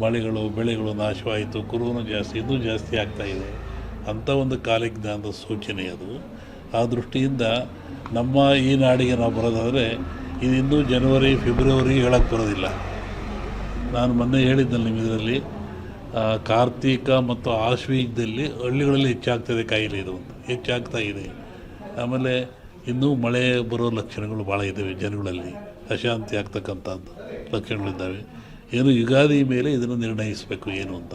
ಮಳೆಗಳು ಬೆಳೆಗಳು ನಾಶವಾಯಿತು, ಕೊರೋನಾ ಜಾಸ್ತಿ, ಇನ್ನೂ ಜಾಸ್ತಿ ಆಗ್ತಾಯಿದೆ. ಅಂಥ ಒಂದು ಕಾಲಜ್ಞಾನದ ಸೂಚನೆ ಅದು. ಆ ದೃಷ್ಟಿಯಿಂದ ನಮ್ಮ ಈ ನಾಡಿಗೆ ನಾವು ಬರೋದಾದರೆ ಇದು ಇನ್ನೂ ಜನವರಿ ಫೆಬ್ರವರಿ ಹೇಳಕ್ಕೆ ಬರೋದಿಲ್ಲ. ನಾನು ಮೊನ್ನೆ ಹೇಳಿದ್ದಲ್ಲಿ ನಿಮ್ಮ ಇದರಲ್ಲಿ ಕಾರ್ತಿಕ ಮತ್ತು ಆಶ್ವೀಜದಲ್ಲಿ ಹಳ್ಳಿಗಳಲ್ಲಿ ಹೆಚ್ಚಾಗ್ತದೆ ಕಾಯಿಲೆ ಇದು ಅಂತ ಹೆಚ್ಚಾಗ್ತಾ ಇದೆ. ಆಮೇಲೆ ಇನ್ನೂ ಮಳೆ ಬರೋ ಲಕ್ಷಣಗಳು ಭಾಳ ಇದ್ದಾವೆ, ಜನಗಳಲ್ಲಿ ಅಶಾಂತಿ ಆಗ್ತಕ್ಕಂಥದ್ದು ಲಕ್ಷಣಗಳಿದ್ದಾವೆ. ಏನು ಯುಗಾದಿ ಮೇಲೆ ಇದನ್ನು ನಿರ್ಣಯಿಸಬೇಕು ಏನು ಅಂತ.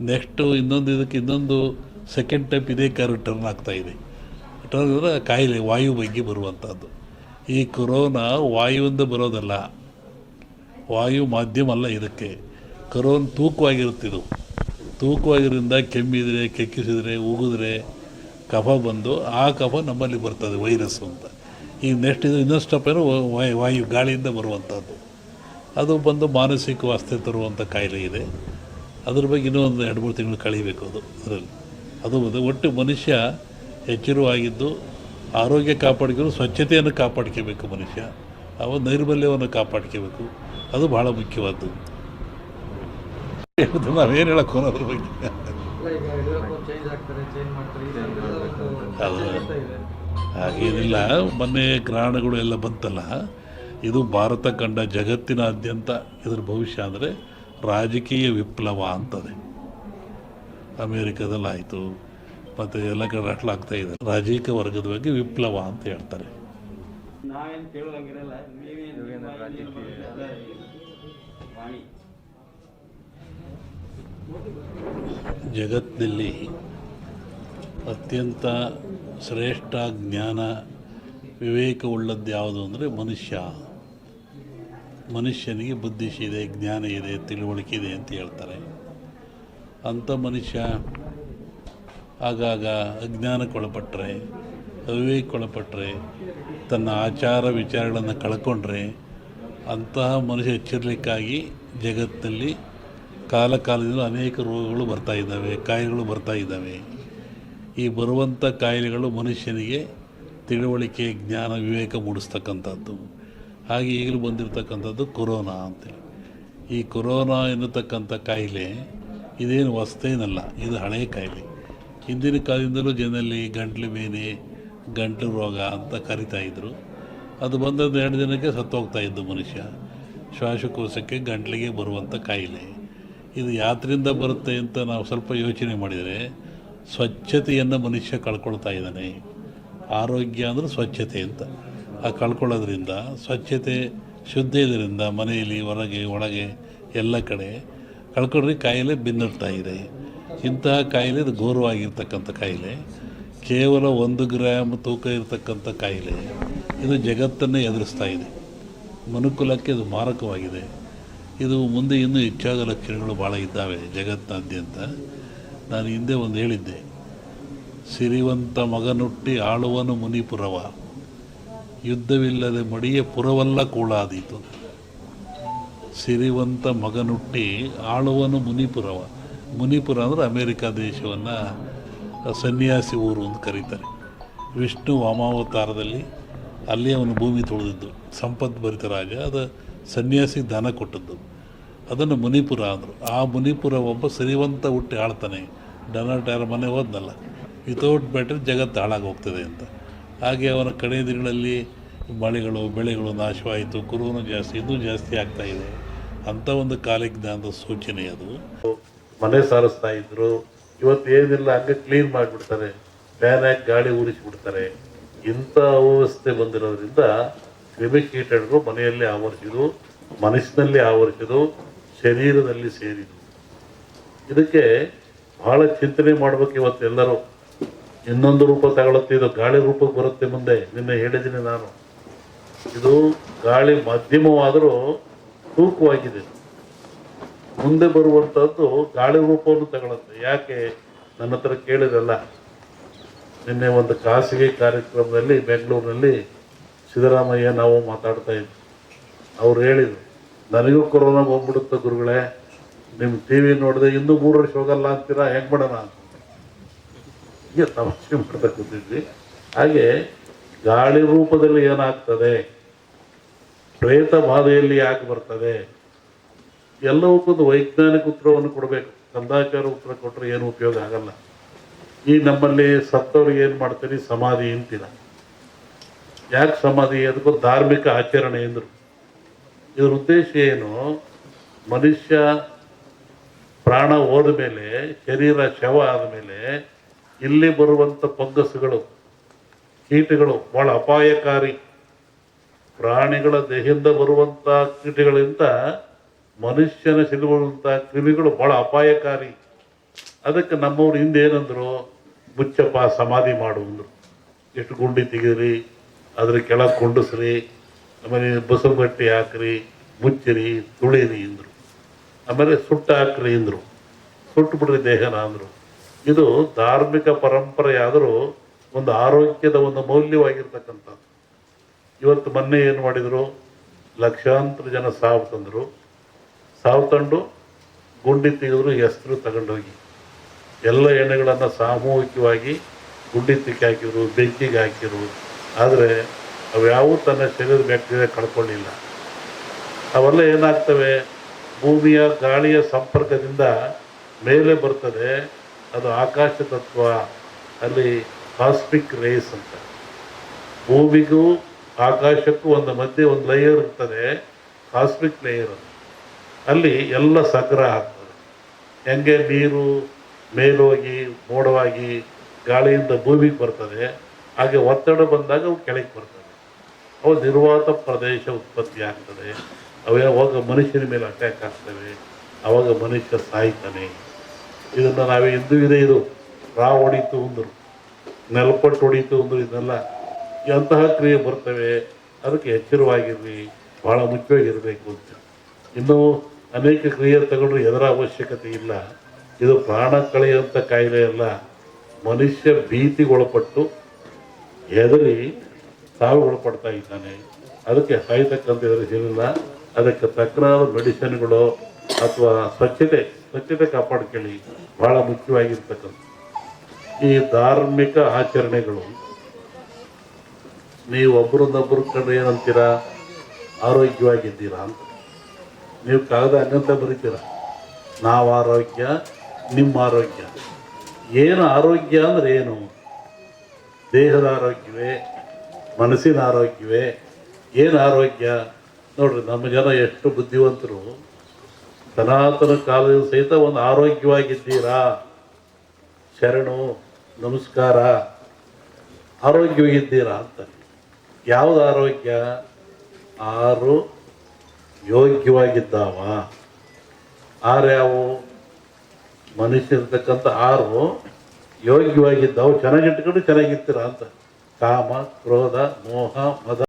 ನೆಕ್ಸ್ಟು ಇನ್ನೊಂದು ಸೆಕೆಂಡ್ ಟೈಪ್ ಇದೇ ಟರ್ನ್ ಆಗ್ತಾಯಿದೆ. ಟರ್ನ್ ಅಂದರೆ ಕಾಯಿಲೆ ವಾಯು ಬಗ್ಗೆ ಬರುವಂಥದ್ದು. ಈ ಕೊರೋನಾ ವಾಯುವಿಂದ ಬರೋದಲ್ಲ, ವಾಯು ಮಾಧ್ಯಮ ಅಲ್ಲ ಇದಕ್ಕೆ. ಕೊರೋನಾ ತೂಕವಾಗಿರುತ್ತಿದ್ದು, ತೂಕವಾಗಿರೋದ್ರಿಂದ ಕೆಮ್ಮಿದರೆ, ಕೆಕ್ಕಿಸಿದರೆ, ಉಗಿದ್ರೆ ಕಫ ಬಂದು ಆ ಕಫ ನಮ್ಮಲ್ಲಿ ಬರ್ತದೆ ವೈರಸ್ಸು ಅಂತ. ಈಗ ನೆಕ್ಸ್ಟ್ ಇದು ಇನ್ನೊಂದು ಸ್ಟೆಪ್ ಏನೋ ವಾಯು ಗಾಳಿಯಿಂದ ಬರುವಂಥದ್ದು. ಅದು ಬಂದು ಮಾನಸಿಕ ವಾಸ್ತೆ ತರುವಂಥ ಕಾಯಿಲೆ ಇದೆ. ಅದ್ರ ಬಗ್ಗೆ ಇನ್ನೂ ಒಂದು 2-3 ತಿಂಗಳು ಕಳೀಬೇಕು ಅದರಲ್ಲಿ. ಅದು ಒಟ್ಟು ಮನುಷ್ಯ ಎಚ್ಚರವಾಗಿದ್ದು ಆರೋಗ್ಯ ಕಾಪಾಡ್ಕೊಂಡು ಸ್ವಚ್ಛತೆಯನ್ನು ಕಾಪಾಡ್ಕೋಬೇಕು ಮನುಷ್ಯ. ನೈರ್ಮಲ್ಯವನ್ನು ಕಾಪಾಡ್ಕೋಬೇಕು. ಅದು ಭಾಳ ಮುಖ್ಯವಾದ್ದು. ನಾವೇನು ಹೇಳಕ್ಕೆ ಹೋಗೋದ್ರ ಬಗ್ಗೆ ಹಾಗೇನಿಲ್ಲ. ಮೊನ್ನೆ ಗ್ರಹಣಗಳು ಎಲ್ಲ ಬಂತಲ್ಲ, ಇದು ಭಾರತ ಕಂಡ ಜಗತ್ತಿನಾದ್ಯಂತ ಇದರ ಭವಿಷ್ಯ ಅಂದರೆ ರಾಜಕೀಯ ವಿಪ್ಲವ ಅಂತದೆ. ಅಮೇರಿಕಾದಲ್ಲಾಯಿತು ಮತ್ತು ಎಲ್ಲ ಕಡೆ ಅಟ್ಲಾಗ್ತಾ ಇದೆ. ರಾಜಕೀಯ ವರ್ಗದ ಬಗ್ಗೆ ವಿಪ್ಲವ ಅಂತ ಹೇಳ್ತಾರೆ. ಜಗತ್ತಿನಲ್ಲಿ ಅತ್ಯಂತ ಶ್ರೇಷ್ಠ ಜ್ಞಾನ ವಿವೇಕವುಳ್ಳದ್ದು ಯಾವುದು ಅಂದರೆ ಮನುಷ್ಯನಿಗೆ ಬುದ್ಧಿಶಿ ಇದೆ, ಜ್ಞಾನ ಇದೆ, ತಿಳುವಳಿಕೆ ಇದೆ ಅಂತ ಹೇಳ್ತಾರೆ. ಅಂಥ ಮನುಷ್ಯ ಆಗಾಗ ಅಜ್ಞಾನಕ್ಕೊಳಪಟ್ಟರೆ, ಅವಿವೇಕಕ್ಕೊಳಪಟ್ಟರೆ, ತನ್ನ ಆಚಾರ ವಿಚಾರಗಳನ್ನು ಕಳ್ಕೊಂಡ್ರೆ ಅಂತಹ ಮನುಷ್ಯ ಎಚ್ಚರಿಕೆಗಾಗಿ ಜಗತ್ತಲ್ಲಿ ಕಾಲದಿಂದ ಅನೇಕ ರೋಗಗಳು ಬರ್ತಾಯಿದ್ದಾವೆ, ಕಾಯಿಲೆಗಳು ಬರ್ತಾಯಿದ್ದಾವೆ. ಈ ಬರುವಂಥ ಕಾಯಿಲೆಗಳು ಮನುಷ್ಯನಿಗೆ ತಿಳುವಳಿಕೆ, ಜ್ಞಾನ, ವಿವೇಕ ಮೂಡಿಸ್ತಕ್ಕಂಥದ್ದು. ಹಾಗೆ ಈಗಲೂ ಬಂದಿರತಕ್ಕಂಥದ್ದು ಕೊರೋನಾ ಅಂತೇಳಿ. ಈ ಕೊರೋನಾ ಎನ್ನತಕ್ಕಂಥ ಕಾಯಿಲೆ ಇದೇನು ಹೊಸತೇನಲ್ಲ, ಇದು ಹಳೆಯ ಕಾಯಿಲೆ. ಹಿಂದಿನ ಕಾಲದಿಂದಲೂ ಜನರಲ್ಲಿ ಗಂಟ್ಲು ಬೇನೆ, ಗಂಟಲು ರೋಗ ಅಂತ ಕರಿತಾಯಿದ್ರು. ಅದು ಬಂದದ್ದು 2 ದಿನಕ್ಕೆ ಸತ್ತೋಗ್ತಾಯಿದ್ದು ಮನುಷ್ಯ. ಶ್ವಾಸಕೋಶಕ್ಕೆ, ಗಂಟ್ಲಿಗೆ ಬರುವಂಥ ಕಾಯಿಲೆ. ಇದು ಯಾತ್ರಿಂದ ಬರುತ್ತೆ ಅಂತ ನಾವು ಸ್ವಲ್ಪ ಯೋಚನೆ ಮಾಡಿದರೆ, ಸ್ವಚ್ಛತೆಯನ್ನು ಮನುಷ್ಯ ಕಳ್ಕೊಳ್ತಾ ಇದ್ದಾನೆ. ಆರೋಗ್ಯ ಅಂದರೆ ಸ್ವಚ್ಛತೆ ಅಂತ. ಆ ಕಳ್ಕೊಳ್ಳೋದ್ರಿಂದ, ಸ್ವಚ್ಛತೆ ಶುದ್ಧ ಇದರಿಂದ ಮನೆಯಲ್ಲಿ, ಹೊರಗೆ, ಒಳಗೆ ಎಲ್ಲ ಕಡೆ ಕಳ್ಕೊಂಡ್ರೆ ಕಾಯಿಲೆ ಬೆನ್ನರ್ತಾ ಇದೆ. ಇಂತಹ ಕಾಯಿಲೆ ಇದು ಘೋರವಾಗಿರ್ತಕ್ಕಂಥ ಕಾಯಿಲೆ. ಕೇವಲ 1 ಗ್ರಾಮ್ ತೂಕ ಇರತಕ್ಕಂಥ ಕಾಯಿಲೆ ಇದು ಜಗತ್ತನ್ನೇ ಎದುರಿಸ್ತಾ ಇದೆ. ಮನುಕುಲಕ್ಕೆ ಇದು ಮಾರಕವಾಗಿದೆ. ಇದು ಮುಂದೆ ಇನ್ನೂ ಹೆಚ್ಚಾದ ಲಕ್ಷಣಗಳು ಭಾಳ ಇದ್ದಾವೆ ಜಗತ್ತಿನಾದ್ಯಂತ. ನಾನು ಹಿಂದೆ ಒಂದು ಹೇಳಿದ್ದೆ, ಸಿರಿವಂತ ಮಗನುಟ್ಟಿ ಆಳುವನು ಮುನಿಪುರವ, ಯುದ್ಧವಿಲ್ಲದೆ ಮಡಿಯ ಪುರವಲ್ಲ ಕೂಳಾದೀತು. ಸಿರಿವಂತ ಮಗನುಟ್ಟಿ ಆಳುವನು ಮುನಿಪುರವ. ಮುನಿಪುರ ಅಂದರೆ ಅಮೇರಿಕಾ ದೇಶವನ್ನು ಸನ್ಯಾಸಿ ಊರು ಅಂತ ಕರೀತಾರೆ. ವಿಷ್ಣು ವಾಮಾವತಾರದಲ್ಲಿ ಅಲ್ಲಿ ಅವನು ಭೂಮಿ ತೊಳೆದಿದ್ದು, ಸಂಪದ್ಭರಿತ ರಾಜ. ಅದು ಸನ್ಯಾಸಿ ದಾನ ಕೊಟ್ಟದ್ದು. ಅದನ್ನು ಮುನಿಪುರ ಅಂದರು. ಆ ಮುನಿಪುರ ಒಬ್ಬ ಸಿರಿವಂತ ಹುಟ್ಟಿ ಆಳ್ತಾನೆ. ಡೊನಾಲ್ಡ್ ಯಾರ ಮನೆ ಹೋದ್ನಲ್ಲ, ವಿತೌಟ್ ಬ್ಯಾಟ್ರಿ ಜಗತ್ತು ಹಾಳಾಗೋಗ್ತದೆ ಅಂತ. ಹಾಗೆ ಅವನ ಕಡೆಯ ದಿನಗಳಲ್ಲಿ ಮಳೆಗಳು ಬೆಳೆಗಳು ನಾಶವಾಯಿತು, ಕೊರೋನಾ ಜಾಸ್ತಿ, ಇನ್ನೂ ಜಾಸ್ತಿ ಆಗ್ತಾಯಿದೆ. ಅಂಥ ಒಂದು ಕಾಲಜ್ಞಾನದ ಸೂಚನೆ ಅದು. ಮನೆ ಸಾರಿಸ್ತಾ ಇದ್ರು, ಇವತ್ತು ಏನಿಲ್ಲ ಹಂಗೆ ಕ್ಲೀನ್ ಮಾಡಿಬಿಡ್ತಾರೆ, ಫ್ಯಾನ್ ಹಾಕಿ ಗಾಳಿ ಊರಿಸಿಬಿಡ್ತಾರೆ. ಇಂಥ ಅವ್ಯವಸ್ಥೆ ಬಂದಿರೋದ್ರಿಂದ ಕ್ರಿಮಿಕೀಟಗಳು ಮನೆಯಲ್ಲಿ ಆವರಿಸಿದು, ಮನಸ್ಸಿನಲ್ಲಿ ಆವರಿಸಿದು, ಶರೀರದಲ್ಲಿ ಸೇರಿದು. ಇದಕ್ಕೆ ಬಹಳ ಚಿಂತನೆ ಮಾಡಬೇಕು ಇವತ್ತೆಲ್ಲರೂ. ಇನ್ನೊಂದು ರೂಪ ತಗೊಳುತ್ತೆ, ಇದು ಗಾಳಿ ರೂಪಕ್ಕೆ ಬರುತ್ತೆ ಮುಂದೆ. ನಿನ್ನೆ ಹೇಳಿದ್ದೀನಿ ನಾನು, ಇದು ಗಾಳಿ ಮಾಧ್ಯಮವಾದರೂ ತೂಕವಾಗಿದೆ. ಮುಂದೆ ಬರುವಂಥದ್ದು ಗಾಳಿ ರೂಪವನ್ನು ತಗೊಳುತ್ತೆ. ಯಾಕೆ ನನ್ನ ಹತ್ರ ಕೇಳಿದಲ್ಲ. ನಿನ್ನೆ ಒಂದು ಖಾಸಗಿ ಕಾರ್ಯಕ್ರಮದಲ್ಲಿ ಬೆಂಗಳೂರಿನಲ್ಲಿ ಸಿದ್ದರಾಮಯ್ಯ ನಾವು ಮಾತಾಡ್ತಾ ಇದ್ವಿ. ಅವ್ರು ಹೇಳಿದರು, ನನಗೂ ಕೊರೋನಾ ಹೋಗ್ಬಿಡುತ್ತೆ ಗುರುಗಳೇ, ನಿಮ್ಮ ಟಿ ವಿ ನೋಡಿದೆ ಇನ್ನೂ 3 ವರ್ಷ ಹೋಗಲ್ಲ ಅಂತೀರಾ, ಹೆಂಗೆ ಮಾಡೋಣ ಅಂತ ಹೀಗೆ ತಮಾಷೆ ಮಾಡ್ತಾ ಕೂತಿದ್ವಿ. ಹಾಗೆ ಗಾಳಿ ರೂಪದಲ್ಲಿ ಏನಾಗ್ತದೆ, ಪ್ರೇತ ಬಾಧೆಯಲ್ಲಿ ಯಾಕೆ ಬರ್ತದೆ, ಎಲ್ಲವಕ್ಕೊಂದು ವೈಜ್ಞಾನಿಕ ಉತ್ತರವನ್ನು ಕೊಡಬೇಕು. ಕಂದಾಚಾರ ಉತ್ತರ ಕೊಟ್ಟರೆ ಏನು ಉಪಯೋಗ ಆಗಲ್ಲ. ಈ ನಮ್ಮಲ್ಲಿ ಸತ್ತವ್ರಿಗೆ ಏನು ಮಾಡ್ತೀರಿ, ಸಮಾಧಿ ಅಂತೀರ. ಯಾಕೆ ಸಮಾಧಿ? ಅದಕ್ಕೂ ಧಾರ್ಮಿಕ ಆಚರಣೆ ಎಂದರು. ಇದ್ರ ಉದ್ದೇಶ ಏನು? ಮನುಷ್ಯ ಪ್ರಾಣ ಹೋದ ಮೇಲೆ, ಶರೀರ ಶವ ಆದಮೇಲೆ ಇಲ್ಲಿ ಬರುವಂಥ ಫಂಗಸ್ಗಳು, ಕೀಟಗಳು ಭಾಳ ಅಪಾಯಕಾರಿ. ಪ್ರಾಣಿಗಳ ದೇಹದಿಂದ ಬರುವಂಥ ಕೀಟಗಳಿಂದ ಮನುಷ್ಯನ ಸಿಲುಬರುವಂಥ ಕ್ರಿಮಿಗಳು ಭಾಳ ಅಪಾಯಕಾರಿ. ಅದಕ್ಕೆ ನಮ್ಮವ್ರು ಹಿಂದೆ ಏನಂದ್ರು, ಮುಚ್ಚಪ್ಪ ಸಮಾಧಿ ಮಾಡು ಅಂದರು. ಎಷ್ಟು ಗುಂಡಿ ತೆಗೀರಿ, ಅದ್ರ ಕೆಳಗೆ ಕುಂಡಿಸ್ರಿ, ಆಮೇಲೆ ಬಸವಗಟ್ಟಿ ಹಾಕ್ರಿ, ಮುಚ್ಚಿರಿ, ತುಳಿರಿ ಅಂದರು. ಆಮೇಲೆ ಸುಟ್ಟು ಹಾಕ್ರಿ ಅಂದರು, ಸುಟ್ಟು ಬಿಡ್ರಿ ದೇಹನ ಅಂದರು. ಇದು ಧಾರ್ಮಿಕ ಪರಂಪರೆ ಆದರೂ ಒಂದು ಆರೋಗ್ಯದ ಒಂದು ಮೌಲ್ಯವಾಗಿರ್ತಕ್ಕಂಥದ್ದು. ಇವತ್ತು ಮೊನ್ನೆ ಏನು ಮಾಡಿದರು, ಲಕ್ಷಾಂತರ ಜನ ಸಾವು ತಂದರು. ಸಾವು ತಂದು ಗುಂಡಿ ತೆಗೆದ್ರು, ಹೆಸರು ತಗೊಂಡೋಗಿ ಎಲ್ಲ ಎಣ್ಣೆಗಳನ್ನು ಸಾಮೂಹಿಕವಾಗಿ ಗುಂಡಿ ತಿಕ್ಕಿ ಹಾಕಿದ್ರು, ಬೆಂಕಿಗೆ ಹಾಕಿದ್ರು. ಆದರೆ ಅವ್ಯಾವೂ ತನ್ನ ಶರೀರದ ಬ್ಯಾಕ್ಟೀರಿಯಾ ಕಳ್ಕೊಳ್ಳಿಲ್ಲ. ಅವೆಲ್ಲ ಏನಾಗ್ತವೆ, ಭೂಮಿಯ ಗಾಳಿಯ ಸಂಪರ್ಕದಿಂದ ಮೇಲೆ ಬರ್ತದೆ. ಅದು ಆಕಾಶ ತತ್ವ, ಅಲ್ಲಿ ಕಾಸ್ಮಿಕ್ ರೇಸ್ ಅಂತ. ಭೂಮಿಗೂ ಆಕಾಶಕ್ಕೂ ಒಂದು ಮಧ್ಯೆ ಒಂದು ಲೇಯರ್ ಇರ್ತದೆ, ಕಾಸ್ಮಿಕ್ ಲೇಯರ್. ಅಲ್ಲಿ ಎಲ್ಲ ಸಂಗ್ರಹ ಆಗ್ತದೆ. ಹೆಂಗೆ ನೀರು ಮೇಲೋಗಿ ಮೋಡವಾಗಿ ಗಾಳಿಯಿಂದ ಭೂಮಿಗೆ ಬರ್ತದೆ, ಹಾಗೆ ಒತ್ತಡ ಬಂದಾಗ ಅವು ಕೆಳಗೆ ಬರ್ತದೆ. ಅವು ನಿರ್ವಾತ ಪ್ರದೇಶ ಉತ್ಪತ್ತಿ ಆಗ್ತದೆ. ಅವು ಯಾವಾಗ ಮನುಷ್ಯನ ಮೇಲೆ ಅಟ್ಯಾಕ್ ಆಗ್ತವೆ, ಆವಾಗ ಮನುಷ್ಯ ಸಾಯ್ತಾನೆ. ಇದನ್ನು ನಾವೇ ಇಂದು ಇದೆ. ಇದು ರಾವ್ ಹೊಡಿತು ಅಂದರು, ನೆಲಪಟ್ಟು ಹೊಡಿತು ಅಂದರು. ಇದನ್ನೆಲ್ಲ ಅಂತಹ ಕ್ರಿಯೆ ಬರ್ತವೆ. ಅದಕ್ಕೆ ಎಚ್ಚರವಾಗಿರ್ರಿ, ಭಾಳ ಮುಖ್ಯವಾಗಿರಬೇಕು ಅಂತ. ಇನ್ನೂ ಅನೇಕ ಕ್ರಿಯೆ ತಗೊಂಡ್ರೆ ಎದರ ಅವಶ್ಯಕತೆ ಇಲ್ಲ. ಇದು ಪ್ರಾಣ ಕಳೆಯುವಂಥ ಕಾಯಿಲೆ ಅಲ್ಲ. ಮನುಷ್ಯ ಭೀತಿಗೊಳಪಟ್ಟು ಹೆದರಿ ಸಾವಿಗೊಳಪಡ್ತಾ ಇದ್ದಾನೆ. ಅದಕ್ಕೆ ಸಾಯ್ತಕ್ಕಂಥ ಎದುರಿಸಿಲ್ಲ. ಅದಕ್ಕೆ ತಕ್ಕನಾದ ಮೆಡಿಸಿನ್ಗಳು ಅಥವಾ ಸ್ವಚ್ಛತೆ ಕಾಪಾಡ್ಕೊಳ್ಳಿ, ಭಾಳ ಮುಖ್ಯವಾಗಿರ್ತಕ್ಕಂಥ. ಈ ಧಾರ್ಮಿಕ ಆಚರಣೆಗಳು ನೀವು ಒಬ್ಬರನ್ನೊಬ್ಬರು ಕಂಡು ಏನಂತೀರಾ, ಆರೋಗ್ಯವಾಗಿದ್ದೀರಾ ಅಂತ. ನೀವು ಕಾಗದ ಹಂಗಂತ ಬರೀತೀರ, ನಾವು ಆರೋಗ್ಯ, ನಿಮ್ಮ ಆರೋಗ್ಯ. ಏನು ಆರೋಗ್ಯ ಅಂದರೆ ಏನು? ದೇಹದ ಆರೋಗ್ಯವೇ, ಮನಸ್ಸಿನ ಆರೋಗ್ಯವೇ? ಏನು ಆರೋಗ್ಯ? ನೋಡ್ರಿ, ನಮ್ಮ ಜನ ಎಷ್ಟು ಬುದ್ಧಿವಂತರು. ಸನಾತನ ಕಾಲದ ಸಹಿತ ಒಂದು ಆರೋಗ್ಯವಾಗಿದ್ದೀರಾ, ಶರಣು, ನಮಸ್ಕಾರ, ಆರೋಗ್ಯವಾಗಿದ್ದೀರಾ ಅಂತ. ಯಾವುದು ಆರೋಗ್ಯ? 6 ಯೋಗ್ಯವಾಗಿದ್ದಾವ. 6 ಯಾವುವು? ಮನುಷ್ಯರ್ತಕ್ಕಂಥ 6 ಯೋಗ್ಯವಾಗಿದ್ದಾವೆ. ಚೆನ್ನಾಗಿಟ್ಕೊಂಡು ಚೆನ್ನಾಗಿರ್ತೀರ ಅಂತ. ಕಾಮ, ಕ್ರೋಧ, ಮೋಹ, ಮದ